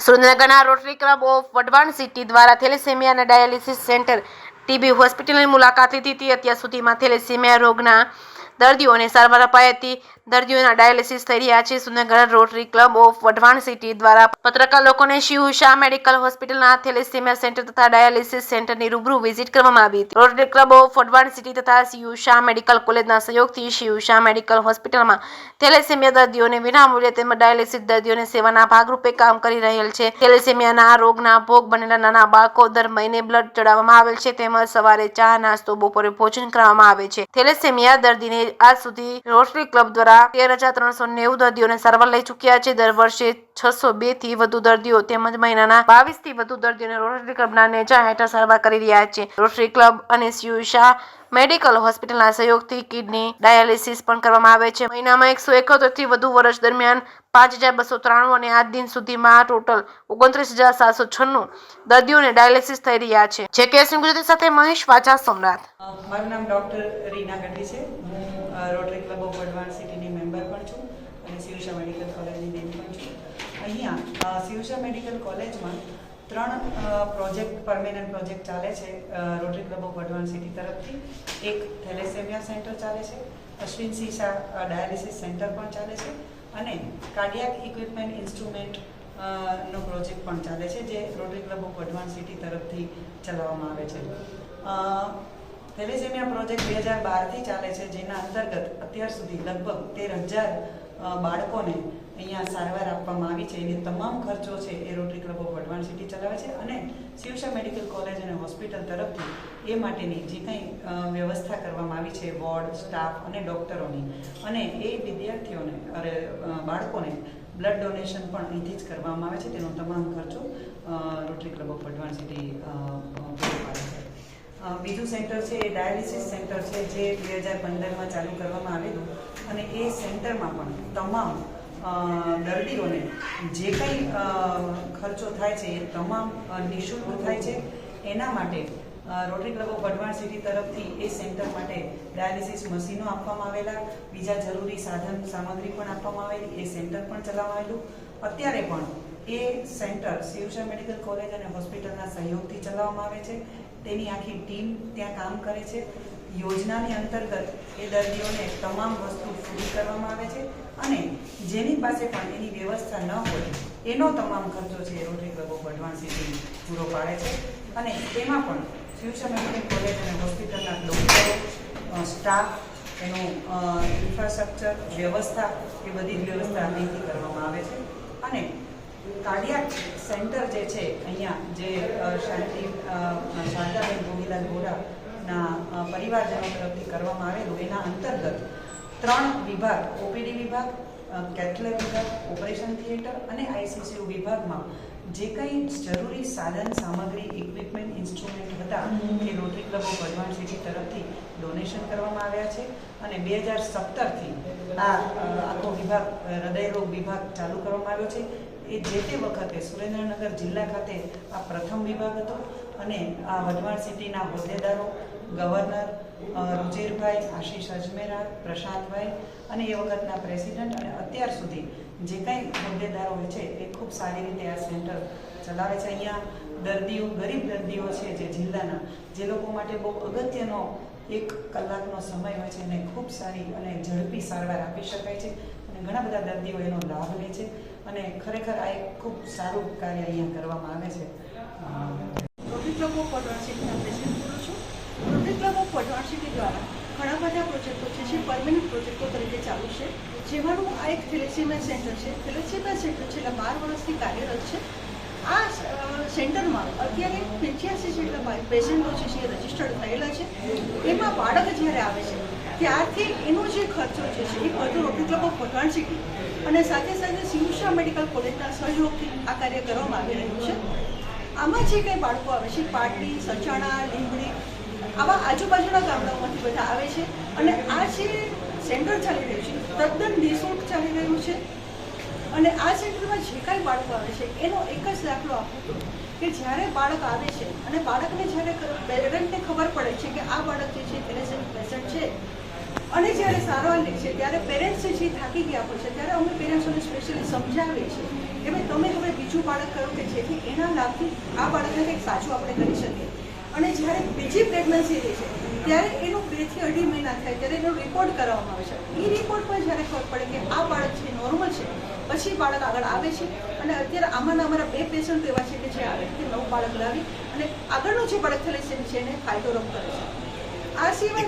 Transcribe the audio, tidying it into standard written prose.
સુરેન્દ્રનગરના rotary club of Wadhwan city દ્વારા thalassemia અને ડાયાલિસિસ સેન્ટર ટીબી હોસ્પિટલની મુલાકાત લીધી હતી. અત્યાર સુધીમાં થેલેસેમિયા રોગના દર્દીઓને સારવાર અપાઈ હતી. દર્દીઓના ડાયાલિસિસ થઈ રહ્યા છે. Surendranagar rotary club of Wadhwan city દ્વારા પત્રકાર લોકોને શિવ શાહ મેડિકલ હોસ્પિટલના થેલેસેમિયા સેન્ટર તથા ડાયાલિસિસ સેન્ટરની રૂબરૂ વિઝિટ કરવામાં આવી હતી. Rotary club of Wadhwan city તથા શિવ શાહ મેડિકલ કોલેજના સહયોગથી શિવ શાહ મેડિકલ હોસ્પિટલમાં થેલેસેમિયા દર્દીઓને વિનામૂલ્યે તેમજ ડાયાલિસિસ દર્દીઓને સેવાના ભાગરૂપે કામ કરી રહેલ છે. થેલેસેમિયાના રોગના ભોગ બનેલા નાના બાળકો દર મહિને બ્લડ ચડાવવામાં આવેલ છે. તેમજ સવારે ચા નાસ્તો, બપોરે ભોજન કરવામાં આવે છે. થેલેસેમિયા દર્દીને આજ સુધી રોટરી ક્લબ દ્વારા 13,390 દર્દીઓને સારવાર લઈ ચૂક્યા છે. દર વર્ષે 602 થી વધુ દર્દીઓ તેમજ મહિનાના 22 થી વધુ દર્દીઓને રોટરી ક્લબના નેજા હેઠળ સારવાર કરી રહ્યા છે. રોટરી ક્લબ અને શિવ શાહ મેડિકલ હોસ્પિટલના સહયોગથી કિડની ડાયાલિસિસ પણ કરવામાં આવે છે. મહિનામાં 171 થી વધુ વર્ષ દરમિયાન 5,293 અને આજ દિન સુધીમાં ટોટલ 29,796 દર્દીઓને ડાયાલિસિસ થઈ રહ્યા છે. જે કેસ ગુજરાતી સાથે મહેશ વાચા, સોમનાથ. મારું નામ ડૉક્ટર રીના ગઢવી છે. હું રોટરી ક્લબ ઓફ વઢવાણ સિટીની મેમ્બર પણ છું અને શિવ શાહ મેડિકલ કોલેજની ડીન પણ છું. અહીંયા શિવ શાહ મેડિકલ કોલેજમાં 3 પ્રોજેક્ટ, પરમેનન્ટ પ્રોજેક્ટ ચાલે છે rotary club of Wadhwan city તરફથી. એક થેલેસેમિયા સેન્ટર ચાલે છે, અશ્વિન સિંહ શાહ ડાયાલિસિસ સેન્ટર પણ ચાલે છે અને કાર્ડિયાક ઇક્વિપમેન્ટ ઇન્સ્ટ્રુમેન્ટ નો પ્રોજેક્ટ પણ ચાલે છે, જે rotary club of Wadhwan city તરફથી ચલાવવામાં આવે છે. થેલેસેમિયા પ્રોજેક્ટ 2012થી ચાલે છે, જેના અંતર્ગત અત્યાર સુધી લગભગ 13,000 બાળકોને અહીંયા સારવાર આપવામાં આવી છે. એની તમામ ખર્ચો છે એ rotary club of Wadhwan city ચલાવે છે અને શિવ શાહ મેડિકલ કોલેજ અને હોસ્પિટલ તરફથી એ માટેની જે કંઈ વ્યવસ્થા કરવામાં આવી છે, વોર્ડ, સ્ટાફ અને ડૉક્ટરોની, અને એ વિદ્યાર્થીઓને બાળકોને બ્લડ ડોનેશન પણ અહીંથી જ કરવામાં આવે છે. તેનો તમામ ખર્ચો rotary club of Wadhwan city પૂરો પાડે છે. બીજું સેન્ટર છે એ ડાયાલિસિસ સેન્ટર છે, જે 2015માં ચાલુ કરવામાં આવેલું અને એ સેન્ટરમાં પણ તમામ દર્દીઓને જે કંઈ ખર્ચો થાય છે એ તમામ નિઃશુલ્ક થાય છે. એના માટે rotary club of Wadhwan city તરફથી એ સેન્ટર માટે ડાયાલિસિસ મશીનો આપવામાં આવેલા, બીજા જરૂરી સાધન સામગ્રી પણ આપવામાં આવેલી, એ સેન્ટર પણ ચલાવવામાં આવેલું. અત્યારે પણ એ centre Shiv Shah medical college અને હોસ્પિટલના સહયોગથી ચલાવવામાં આવે છે. તેની આખી ટીમ ત્યાં કામ કરે છે. યોજનાની અંતર્ગત એ દર્દીઓને તમામ વસ્તુ પૂરી કરવામાં આવે છે અને જેની પાસે પણ એની વ્યવસ્થા ન હોય એનો તમામ ખર્ચો છે rotary club of Wadhwan city પૂરો પાડે છે. અને તેમાં પણ શિવ શાહ મેડિકલ કોલેજ અને હોસ્પિટલના ડૉક્ટરો, સ્ટાફ, એનું ઇન્ફ્રાસ્ટ્રક્ચર, વ્યવસ્થા, એ બધી જ વ્યવસ્થા અહીંથી કરવામાં આવે છે. અને કાર્ડિયાક સેન્ટર જે છે અહીંયા, જે શારદાબેન ગોવિલાલ ગોરાના પરિવારજનો તરફથી કરવામાં આવેલું, એના અંતર્ગત 3 વિભાગ, ઓપીડી વિભાગ, કેથલેબ વિભાગ, ઓપરેશન થિયેટર અને આઈસીસીયુ વિભાગમાં જે કંઈ જરૂરી સાધન સામગ્રી, ઇક્વિપમેન્ટ, ઇન્સ્ટ્રુમેન્ટ હતા એ rotary club of Wadhwan city તરફથી ડોનેશન કરવામાં આવ્યા છે. અને 2017થી આ આખો વિભાગ, હૃદયરોગ વિભાગ ચાલુ કરવામાં આવ્યો છે. એ જે તે વખતે સુરેન્દ્રનગર જિલ્લા ખાતે આ પ્રથમ વિભાગ હતો અને આ વઢવાણ સિટીના હોદ્દેદારો, ગવર્નર રુજિરભાઈ, આશીષ અજમેરા, પ્રશાંતભાઈ અને એ વખતના પ્રેસિડેન્ટ અને અત્યાર સુધી જે કંઈ હોદ્દેદારો છે એ ખૂબ સારી રીતે આ સેન્ટર ચલાવે છે. અહીંયા દર્દીઓ, ગરીબ દર્દીઓ છે જે જિલ્લાના, જે લોકો માટે બહુ અગત્યનો 1 કલાકનો સમય હોય છે, એને ખૂબ સારી અને ઝડપી સારવાર આપી શકાય છે અને ઘણા બધા દર્દીઓ એનો લાભ લે છે અને ખરેખર આ એક ખૂબ સારું કાર્ય અહીંયા કરવામાં આવે છે. રોટરી ક્લબ ઓફ વઢવાણ સિટીના પ્રેસિડેન્ટ બોલું છું. Rotary club of Wadhwan city દ્વારા ઘણા બધા પ્રોજેક્ટો છે જે પરમેનન્ટ પ્રોજેક્ટો તરીકે ચાલુ છે. જેમાંનું આ એક થેલેસેમિયા સેન્ટર છે. થેલેસેમિયા સેન્ટર છેલ્લા 12 વર્ષથી કાર્યરત છે. આ સેન્ટરમાં અત્યારે 85 જેટલા પેશન્ટો છે જે રજીસ્ટર્ડ થયેલા છે. એમાં બાળક જ્યારે આવે છે ત્યારથી એનો જે ખર્ચો જે છે એ બધું rotary club of Wadhwan city અને સાથે સાથે શિવ શાહ મેડિકલ કોલેજના સહયોગથી આ કાર્ય કરવામાં આવી રહ્યું છે. આમાં જે કંઈ બાળકો આવે છે, પાટડી, સચાણા, લીંબડી, આવા આજુબાજુના ગામડાઓમાંથી બધા આવે છે અને આ જે સેન્ટર ચાલી રહ્યું છે તદ્દન નિઃશુલ્ક ચાલી રહ્યું છે. અને આ સેન્ટરમાં જે કાંઈ બાળકો આવે છે એનો એક જ દાખલો આપું છું કે જ્યારે બાળક આવે છે અને બાળકને જ્યારે પેરેન્ટને ખબર પડે છે કે આ બાળક જે છે થેલેસેમિક પેશન્ટ છે અને જ્યારે સારવાર લે છે ત્યારે પેરેન્ટ્સ જે થાકી ગયા હોય છે ત્યારે અમે પેરેન્ટ્સોને સ્પેશિયલી સમજાવીએ છીએ કે ભાઈ તમે હવે બીજું બાળક કરો કે જેથી એના લાભથી આ બાળકને કંઈક સાચું આપણે કરી શકીએ. અને જ્યારે બીજી પ્રેગ્નન્સી રહે છે ત્યારે એનું 2 થી 2.5 મહિના થાય ત્યારે એનો રિપોર્ટ કરાવવામાં આવે છે. એ રિપોર્ટમાં જ્યારે ખબર પડે કે આ બાળક છે નોર્મલ છે, પછી બાળક આગળ આવે છે. અને અત્યારે આમાંના અમારા 2 પેશન્ટ એવા છે કે જે આ વ્યક્તિ નવું બાળક લાવી અને આગળનું જે બાળક થેલેસેમિયા છે એને ફાયદો રપ કરે છે. આ સિવાય